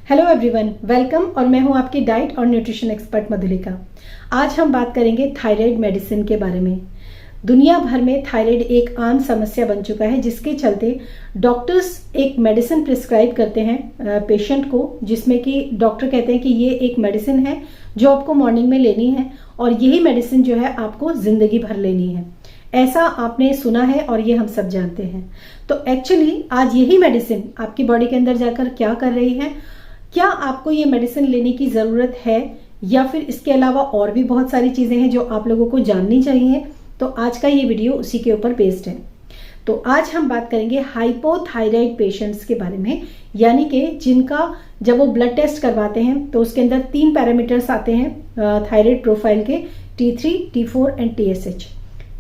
Hello everyone, welcome. और मैं हूं आपकी डाइट और न्यूट्रिशन एक्सपर्ट मधुलिका। आज हम बात करेंगे थायराइड मेडिसिन के बारे में। दुनिया भर में थायराइड एक आम समस्या बन चुका है, जिसके चलते डॉक्टर्स एक मेडिसिन प्रिस्क्राइब करते हैं पेशेंट को, जिसमें कि डॉक्टर कहते हैं कि ये एक मेडिसिन है जो आपको मॉर्निंग में लेनी है और यही मेडिसिन जो है आपको जिंदगी भर लेनी है। ऐसा आपने सुना है और ये हम सब जानते हैं। तो एक्चुअली आज यही मेडिसिन आपकी बॉडी के अंदर जाकर क्या कर रही है, क्या आपको ये मेडिसिन लेने की जरूरत है, या फिर इसके अलावा और भी बहुत सारी चीजें हैं जो आप लोगों को जाननी चाहिए। तो आज का ये वीडियो उसी के ऊपर बेस्ड है। तो आज हम बात करेंगे हाइपोथायराइड पेशेंट्स के बारे में, यानी कि जिनका जब वो ब्लड टेस्ट करवाते हैं तो उसके अंदर 3 पैरामीटर्स आते हैं थायराइड प्रोफाइल के, T3, T4 and TSH।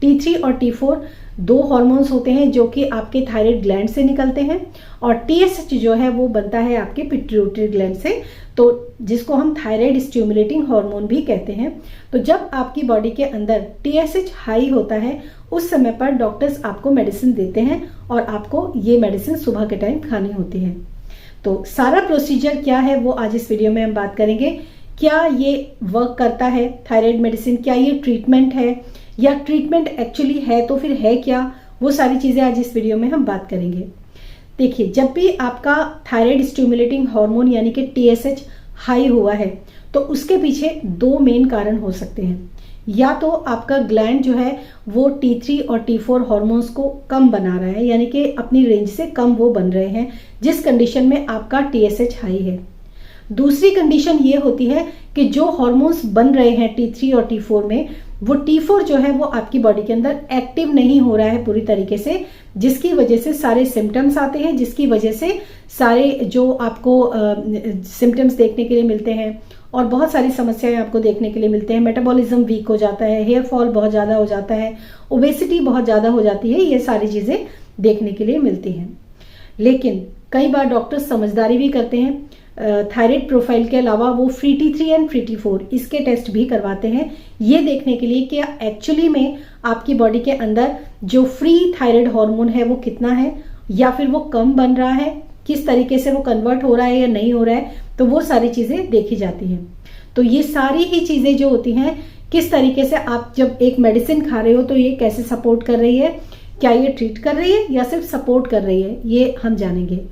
T3 और T4 दो हार्मोन्स होते हैं जो कि आपके थायराइड ग्लैंड से निकलते हैं, और TSH जो है वो बनता है आपके पिट्यूटरी ग्लैंड से, तो जिसको हम थायराइड स्टिमुलेटिंग हार्मोन भी कहते हैं। तो जब आपकी बॉडी के अंदर TSH हाई होता है, उस समय पर डॉक्टर्स आपको मेडिसिन देते हैं और आपको ये मेडिसिन सुबह के टाइम खानी होती है। तो सारा प्रोसीजर क्या है वो आज इस वीडियो में हम बात करेंगे। क्या ये वर्क करता है थायराइड मेडिसिन, क्या ये ट्रीटमेंट है, या ट्रीटमेंट एक्चुअली है तो फिर है क्या, वो सारी चीजें आज इस वीडियो में हम बात करेंगे। देखिए, जब भी आपका थायराइड स्टिमुलेटिंग हार्मोन यानी कि TSH हाई हुआ है तो उसके पीछे 2 मेन कारण हो सकते हैं। या तो आपका ग्लैंड जो है वो T3 और T4 हार्मोन्स को कम बना रहा है, यानी कि अपनी रेंज से कम वो बन रहे हैं, जिस कंडीशन में आपका TSH हाई है। दूसरी कंडीशन ये होती है कि जो हार्मोन्स बन रहे हैं T3 और T4 में, वो T4 जो है वो आपकी बॉडी के अंदर एक्टिव नहीं हो रहा है पूरी तरीके से, जिसकी वजह से सारे सिम्टम्स आते हैं, जिसकी वजह से सारे जो आपको सिम्टम्स देखने के लिए मिलते हैं और बहुत सारी समस्याएं आपको देखने के लिए मिलते हैं। मेटाबॉलिज्म वीक हो जाता है, हेयर फॉल बहुत ज़्यादा हो जाता है, ओबेसिटी बहुत ज़्यादा हो जाती है, ये सारी चीज़ें देखने के लिए मिलती हैं। लेकिन कई बार डॉक्टर समझदारी भी करते हैं, थायराइड प्रोफाइल के अलावा वो free T3 and free T4 इसके टेस्ट भी करवाते हैं, ये देखने के लिए कि एक्चुअली में आपकी बॉडी के अंदर जो फ्री थायराइड हार्मोन है वो कितना है, या फिर वो कम बन रहा है, किस तरीके से वो कन्वर्ट हो रहा है या नहीं हो रहा है, तो वो सारी चीजें देखी जाती हैं। तो ये सारी ही चीजें जो होती हैं, किस तरीके से आप जब एक मेडिसिन खा रहे हो तो ये कैसे सपोर्ट कर रही है, क्या ये ट्रीट कर रही है या सिर्फ सपोर्ट कर रही है, ये हम जानेंगे।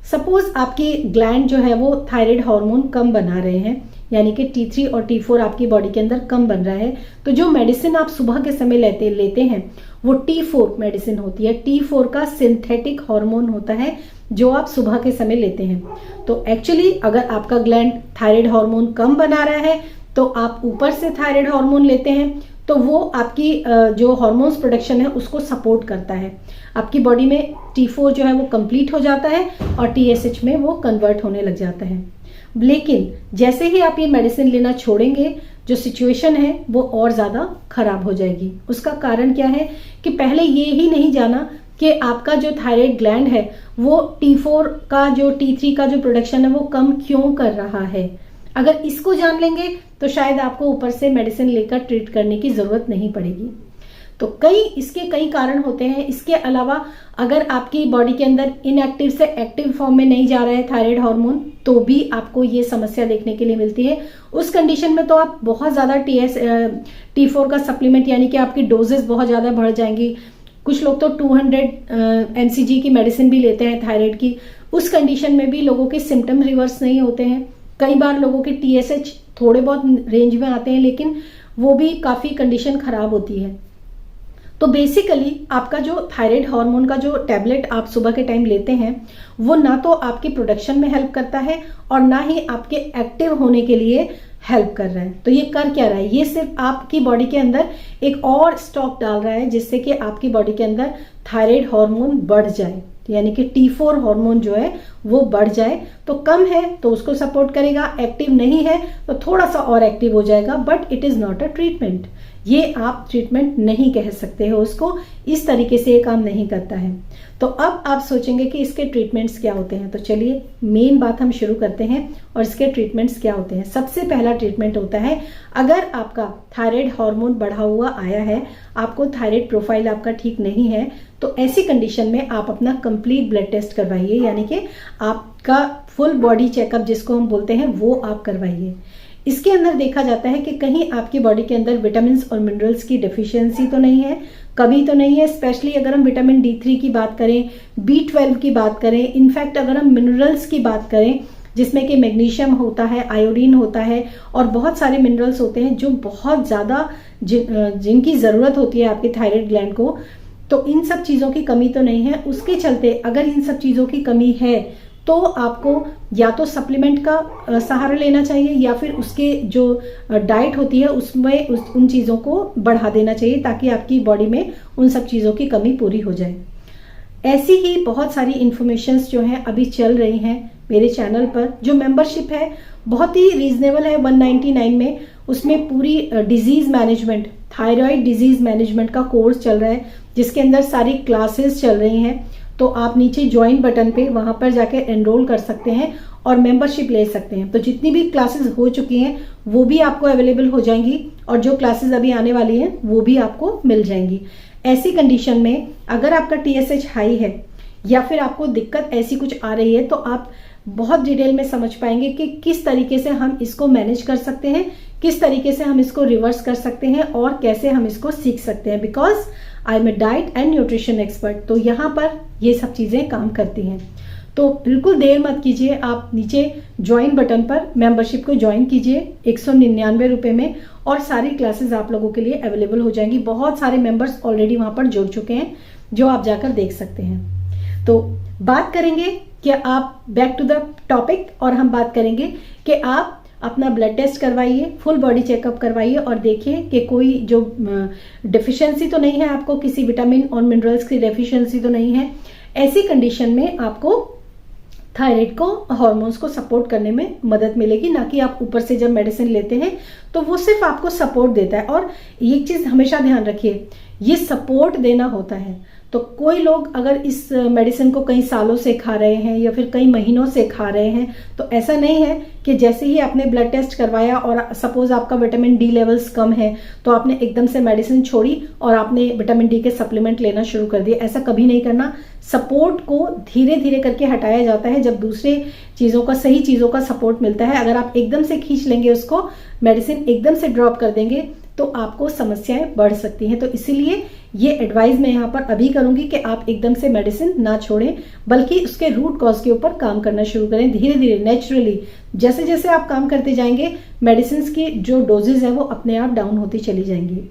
सपोज आपकी ग्लैंड जो है वो थायराइड हार्मोन कम बना रहे हैं, यानी कि T3 और T4 आपकी बॉडी के अंदर कम बन रहा है, तो जो मेडिसिन आप सुबह के समय लेते हैं वो T4 मेडिसिन होती है। T4 का सिंथेटिक हार्मोन होता है जो आप सुबह के समय लेते हैं। तो एक्चुअली अगर आपका ग्लैंड थायराइड हार्मोन कम बना रहा है तो आप ऊपर से थायराइड हार्मोन लेते हैं, तो वो आपकी जो हार्मोन्स प्रोडक्शन है उसको सपोर्ट करता है। आपकी बॉडी में T4 जो है वो कंप्लीट हो जाता है और TSH में वो कन्वर्ट होने लग जाता है। लेकिन जैसे ही आप ये मेडिसिन लेना छोड़ेंगे, जो सिचुएशन है वो और ज़्यादा खराब हो जाएगी। उसका कारण क्या है कि पहले ये ही नहीं जाना कि आपका जो थायराइड ग्लैंड है वो T4 का जो T3 का जो प्रोडक्शन है वो कम क्यों कर रहा है। अगर इसको जान लेंगे तो शायद आपको ऊपर से मेडिसिन लेकर ट्रीट करने की जरूरत नहीं पड़ेगी। तो इसके कई कारण होते हैं। इसके अलावा अगर आपकी बॉडी के अंदर इनएक्टिव से एक्टिव फॉर्म में नहीं जा रहा है थायराइड हार्मोन, तो भी आपको ये समस्या देखने के लिए मिलती है। उस कंडीशन में तो आप बहुत ज़्यादा T4 का सप्लीमेंट यानी कि आपकी डोजेस बहुत ज़्यादा बढ़ जाएंगी। कुछ लोग तो 200 mcg की मेडिसिन भी लेते हैं थायराइड की। उस कंडीशन में भी लोगों के सिम्टम रिवर्स नहीं होते हैं। कई बार लोगों के TSH थोड़े बहुत रेंज में आते हैं, लेकिन वो भी काफ़ी कंडीशन खराब होती है। तो बेसिकली आपका जो थायराइड हार्मोन का जो टैबलेट आप सुबह के टाइम लेते हैं वो ना तो आपके प्रोडक्शन में हेल्प करता है और ना ही आपके एक्टिव होने के लिए हेल्प कर रहा है। तो ये कर क्या रहा है, ये सिर्फ आपकी बॉडी के अंदर एक और स्टॉक डाल रहा है जिससे कि आपकी बॉडी के अंदर थायराइड हार्मोन बढ़ जाए, यानी कि T4 हार्मोन जो है वो बढ़ जाए। तो कम है तो उसको सपोर्ट करेगा, एक्टिव नहीं है तो थोड़ा सा और एक्टिव हो जाएगा, but it is not a treatment. ये आप ट्रीटमेंट नहीं कह सकते हो उसको, इस तरीके से ये काम नहीं करता है। तो अब आप सोचेंगे कि इसके ट्रीटमेंट्स क्या होते हैं, तो चलिए मेन बात हम शुरू करते हैं और इसके ट्रीटमेंट्स क्या होते हैं। सबसे पहला ट्रीटमेंट होता है, अगर आपका थायराइड हार्मोन बढ़ा हुआ आया है, आपको थायराइड प्रोफाइल आपका ठीक नहीं है, तो ऐसी कंडीशन में आप अपना कंप्लीट ब्लड टेस्ट करवाइए, यानी कि आपका फुल बॉडी चेकअप जिसको हम बोलते हैं वो आप करवाइए। इसके अंदर देखा जाता है कि कहीं आपकी बॉडी के अंदर विटामिन और मिनरल्स की डेफिशिएंसी तो नहीं है, कभी तो नहीं है। स्पेशली अगर हम विटामिन D3 की बात करें, B12 की बात करें, इनफैक्ट अगर हम मिनरल्स की बात करें जिसमें कि मैग्नीशियम होता है, आयोडीन होता है और बहुत सारे मिनरल्स होते हैं जो बहुत ज़्यादा जिनकी ज़रूरत होती है आपके थायराइड ग्लैंड को, तो इन सब चीज़ों की कमी तो नहीं है। उसके चलते अगर इन सब चीज़ों की कमी है तो आपको या तो सप्लीमेंट का सहारा लेना चाहिए या फिर उसके जो डाइट होती है उसमें उन चीज़ों को बढ़ा देना चाहिए ताकि आपकी बॉडी में उन सब चीज़ों की कमी पूरी हो जाए। ऐसी ही बहुत सारी इन्फॉर्मेशंस जो हैं अभी चल रही हैं मेरे चैनल पर। जो मेंबरशिप है बहुत ही रीजनेबल है, 199 में। उसमें पूरी disease management, thyroid disease management का कोर्स चल रहा है जिसके अंदर सारी क्लासेस चल रही हैं। तो आप नीचे ज्वाइन बटन पे वहां पर जाके एनरोल कर सकते हैं और मेंबरशिप ले सकते हैं। तो जितनी भी क्लासेस हो चुकी हैं वो भी आपको अवेलेबल हो जाएंगी और जो क्लासेस अभी आने वाली हैं वो भी आपको मिल जाएंगी। ऐसी कंडीशन में अगर आपका TSH हाई है या फिर आपको दिक्कत ऐसी कुछ आ रही है तो आप बहुत डिटेल में समझ पाएंगे कि किस तरीके से हम इसको मैनेज कर सकते हैं, किस तरीके से हम इसको रिवर्स कर सकते हैं और कैसे हम इसको सीख सकते हैं। Because I am a diet and nutrition expert, तो यहाँ पर ये सब चीज़ें काम करती हैं। तो बिल्कुल देर मत कीजिए, आप नीचे ज्वाइन बटन पर मेंबरशिप को ज्वाइन कीजिए 199 रुपये में और सारी क्लासेस आप लोगों के लिए अवेलेबल हो जाएंगी। बहुत सारे मेंबर्स ऑलरेडी वहाँ पर जुड़ चुके हैं जो आप जाकर देख सकते हैं। तो बात करेंगे कि आप बैक टू द टॉपिक और हम बात करेंगे कि आप अपना ब्लड टेस्ट करवाइए, फुल बॉडी चेकअप करवाइए और देखिए कि कोई जो डेफिशिएंसी तो नहीं है आपको, किसी विटामिन और मिनरल्स की डेफिशिएंसी तो नहीं है। ऐसी कंडीशन में आपको थायराइड को, हार्मोन्स को सपोर्ट करने में मदद मिलेगी, ना कि आप ऊपर से जब मेडिसिन लेते हैं तो वो सिर्फ आपको सपोर्ट देता है। और ये चीज़ हमेशा ध्यान रखिए, ये सपोर्ट देना होता है। तो कोई लोग अगर इस मेडिसिन को कई सालों से खा रहे हैं या फिर कई महीनों से खा रहे हैं तो ऐसा नहीं है कि जैसे ही आपने ब्लड टेस्ट करवाया और सपोज आपका विटामिन D लेवल्स कम है तो आपने एकदम से मेडिसिन छोड़ी और आपने विटामिन D के सप्लीमेंट लेना शुरू कर दिया। ऐसा कभी नहीं करना। सपोर्ट को धीरे धीरे करके हटाया जाता है जब दूसरे चीज़ों का, सही चीज़ों का सपोर्ट मिलता है। अगर आप एकदम से खींच लेंगे उसको, मेडिसिन एकदम से ड्रॉप कर देंगे तो आपको समस्याएं बढ़ सकती हैं। तो इसीलिए ये एडवाइस मैं यहाँ पर अभी करूंगी कि आप एकदम से मेडिसिन ना छोड़ें, बल्कि उसके रूट कॉज के ऊपर काम करना शुरू करें धीरे धीरे, नेचुरली। जैसे जैसे आप काम करते जाएंगे मेडिसिन की जो डोजेज है वो अपने आप डाउन होती चली जाएंगी।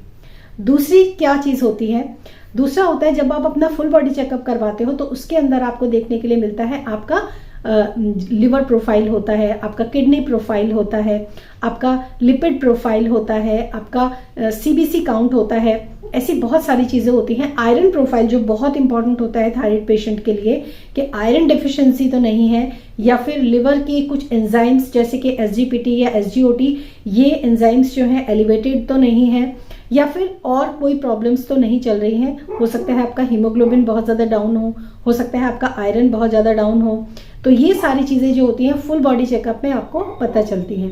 दूसरी क्या चीज़ होती है, दूसरा होता है जब आप अपना फुल बॉडी चेकअप करवाते हो तो उसके अंदर आपको देखने के लिए मिलता है आपका लिवर प्रोफाइल होता है, आपका किडनी प्रोफाइल होता है, आपका लिपिड प्रोफाइल होता है, आपका CBC काउंट होता है। ऐसी बहुत सारी चीज़ें होती हैं। आयरन प्रोफाइल जो बहुत इंपॉर्टेंट होता है थायराइड पेशेंट के लिए कि आयरन डेफिशिएंसी तो नहीं है, या फिर लिवर की कुछ एंजाइम्स जैसे कि SGPT या SGOT, ये एंजाइम्स जो हैं एलिवेटेड तो नहीं है, या फिर और कोई प्रॉब्लम्स तो नहीं चल रही हैं। हो सकता है आपका हीमोग्लोबिन बहुत ज़्यादा डाउन हो सकता है आपका आयरन बहुत ज़्यादा डाउन हो। तो ये सारी चीज़ें जो होती हैं फुल बॉडी चेकअप में आपको पता चलती हैं।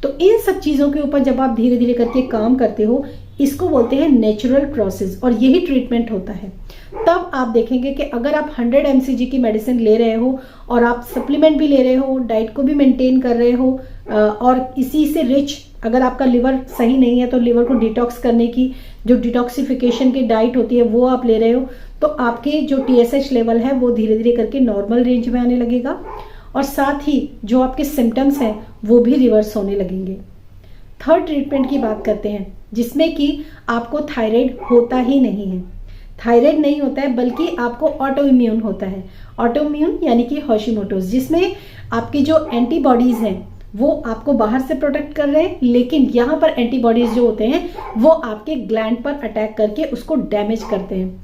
तो इन सब चीज़ों के ऊपर जब आप धीरे धीरे करके काम करते हो, इसको बोलते हैं नेचुरल प्रोसेस और यही ट्रीटमेंट होता है। तब आप देखेंगे कि अगर आप 100 mcg की मेडिसिन ले रहे हो और आप सप्लीमेंट भी ले रहे हो, डाइट को भी मेंटेन कर रहे हो और इसी से रिच, अगर आपका लिवर सही नहीं है तो लिवर को डिटॉक्स करने की जो डिटॉक्सिफिकेशन की डाइट होती है वो आप ले रहे हो, तो आपके जो TSH लेवल है वो धीरे धीरे करके नॉर्मल रेंज में आने लगेगा और साथ ही जो आपके सिम्टम्स हैं वो भी रिवर्स होने लगेंगे। थर्ड ट्रीटमेंट की बात करते हैं जिसमें कि आपको थायराइड होता ही नहीं है। थायराइड नहीं होता है बल्कि आपको ऑटो इम्यून होता है। ऑटो इम्यून यानी कि हॉशिमोटोस, जिसमें आपकी जो एंटीबॉडीज हैं वो आपको बाहर से प्रोटेक्ट कर रहे हैं, लेकिन यहाँ पर एंटीबॉडीज जो होते हैं वो आपके ग्लैंड पर अटैक करके उसको डैमेज करते हैं।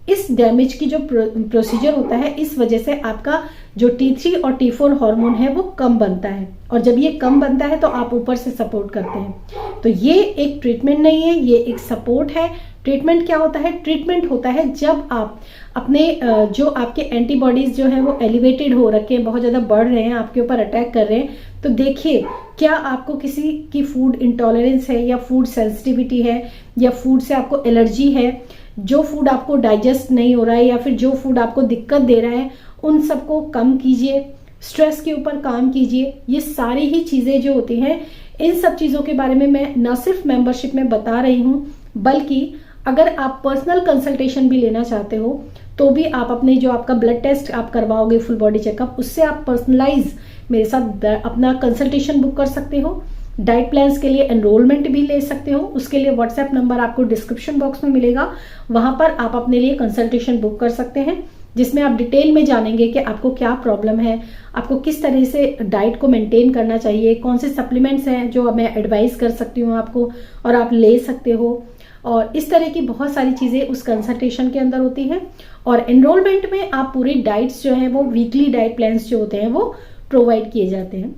इस डैमेज की जो प्रोसीजर होता है, इस वजह से आपका जो T3 और T4 हार्मोन है वो कम बनता है, और जब ये कम बनता है तो आप ऊपर से सपोर्ट करते हैं। तो ये एक ट्रीटमेंट नहीं है, ये एक सपोर्ट है। ट्रीटमेंट क्या होता है? ट्रीटमेंट होता है जब आप अपने जो आपके एंटीबॉडीज जो है वो एलिवेटेड हो रखे हैं, बहुत ज़्यादा बढ़ रहे हैं, आपके ऊपर अटैक कर रहे हैं, तो देखिए क्या आपको किसी की फूड इंटॉलरेंस है या फूड सेंसिटिविटी है या फूड से आपको एलर्जी है जो फूड आपको डाइजेस्ट नहीं हो रहा है या फिर जो फूड आपको दिक्कत दे रहा है उन सबको कम कीजिए, स्ट्रेस के ऊपर काम कीजिए। ये सारी ही चीज़ें जो होती हैं, इन सब चीज़ों के बारे में मैं न सिर्फ मेंबरशिप में बता रही हूँ, बल्कि अगर आप पर्सनल कंसल्टेशन भी लेना चाहते हो तो भी आप अपने जो आपका ब्लड टेस्ट आप करवाओगे, फुल बॉडी चेकअप, उससे आप पर्सनलाइज मेरे साथ अपना कंसल्टेशन बुक कर सकते हो। डाइट प्लान्स के लिए एनरोलमेंट भी ले सकते हो। उसके लिए व्हाट्सएप नंबर आपको डिस्क्रिप्शन बॉक्स में मिलेगा, वहां पर आप अपने लिए कंसल्टेशन बुक कर सकते हैं, जिसमें आप डिटेल में जानेंगे कि आपको क्या प्रॉब्लम है, आपको किस तरह से डाइट को मेंटेन करना चाहिए, कौन से सप्लीमेंट्स हैं जो मैं एडवाइस कर सकती हूँ आपको और आप ले सकते हो। और इस तरह की बहुत सारी चीज़ें उस कंसल्टेशन के अंदर होती हैं। और एनरोलमेंट में आप पूरी डाइट्स जो हैं वो वीकली डाइट प्लान्स जो होते हैं वो प्रोवाइड किए जाते हैं।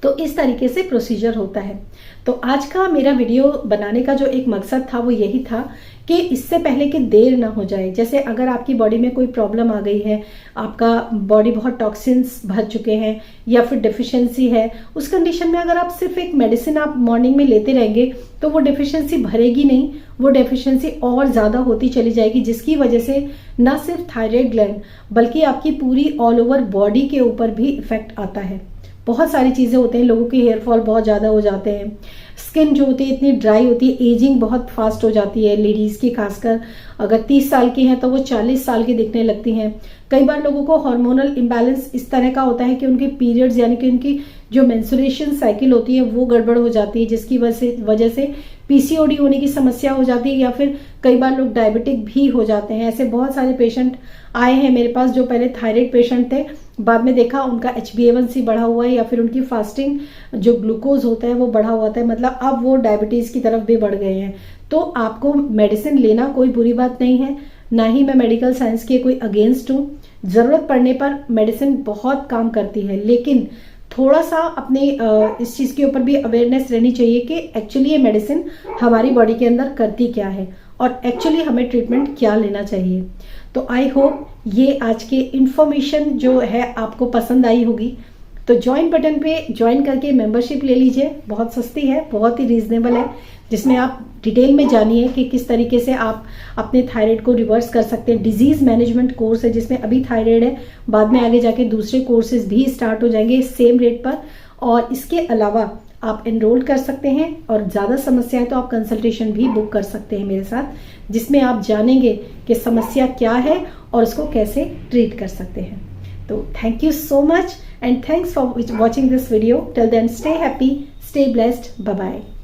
तो इस तरीके से प्रोसीजर होता है। तो आज का मेरा वीडियो बनाने का जो एक मकसद था वो यही था कि इससे पहले कि देर ना हो जाए, जैसे अगर आपकी बॉडी में कोई प्रॉब्लम आ गई है, आपका बॉडी बहुत टॉक्सिन्स भर चुके हैं या फिर डेफिशिएंसी है, उस कंडीशन में अगर आप सिर्फ एक मेडिसिन आप मॉर्निंग में लेते रहेंगे तो वो डेफिशिएंसी भरेगी नहीं, वो डेफिशिएंसी और ज़्यादा होती चली जाएगी, जिसकी वजह से न सिर्फ थायराइड ग्लैंड बल्कि आपकी पूरी ऑल ओवर बॉडी के ऊपर भी इफेक्ट आता है। बहुत सारी चीज़ें होते हैं, लोगों के हेयर फॉल बहुत ज़्यादा हो जाते हैं, स्किन जो होती है इतनी ड्राई होती है, एजिंग बहुत फास्ट हो जाती है लेडीज़ की, खासकर अगर 30 साल की हैं तो वो 40 साल की दिखने लगती हैं। कई बार लोगों को हार्मोनल इम्बैलेंस इस तरह का होता है कि उनके पीरियड्स यानी कि उनकी जो मेंस्ट्रुएशन साइकिल होती है वो गड़बड़ हो जाती है, जिसकी वजह से पीसीओडी होने की समस्या हो जाती है, या फिर कई बार लोग डायबिटिक भी हो जाते हैं। ऐसे बहुत सारे पेशेंट आए हैं मेरे पास जो पहले थायराइड पेशेंट थे, बाद में देखा उनका HbA1c बढ़ा हुआ है या फिर उनकी फास्टिंग जो ग्लूकोज होता है वो बढ़ा हुआ था, मतलब अब वो डायबिटीज़ की तरफ भी बढ़ गए हैं। तो आपको मेडिसिन लेना कोई बुरी बात नहीं है, ना ही मैं मेडिकल साइंस के कोई अगेंस्ट हूँ। ज़रूरत पड़ने पर मेडिसिन बहुत काम करती है, लेकिन थोड़ा सा अपने इस चीज़ के ऊपर भी अवेयरनेस रहनी चाहिए कि एक्चुअली ये मेडिसिन हमारी बॉडी के अंदर करती क्या है और एक्चुअली हमें ट्रीटमेंट क्या लेना चाहिए। तो आई होप ये आज के इन्फॉर्मेशन जो है आपको पसंद आई होगी। तो ज्वाइन बटन पे ज्वाइन करके मेंबरशिप ले लीजिए, बहुत सस्ती है, बहुत ही रीजनेबल है, जिसमें आप डिटेल में जानिए कि किस तरीके से आप अपने थायराइड को रिवर्स कर सकते हैं। डिजीज मैनेजमेंट कोर्स है जिसमें अभी थायराइड है, बाद में आगे जाके दूसरे कोर्सेज भी स्टार्ट हो जाएंगे सेम रेट पर। और इसके अलावा आप एनरोल कर सकते हैं और ज़्यादा समस्या है तो आप कंसल्टेशन भी बुक कर सकते हैं मेरे साथ, जिसमें आप जानेंगे कि समस्या क्या है और उसको कैसे ट्रीट कर सकते हैं। तो thank you so much and thanks for watching this video. Till then, stay happy, stay blessed. Bye bye.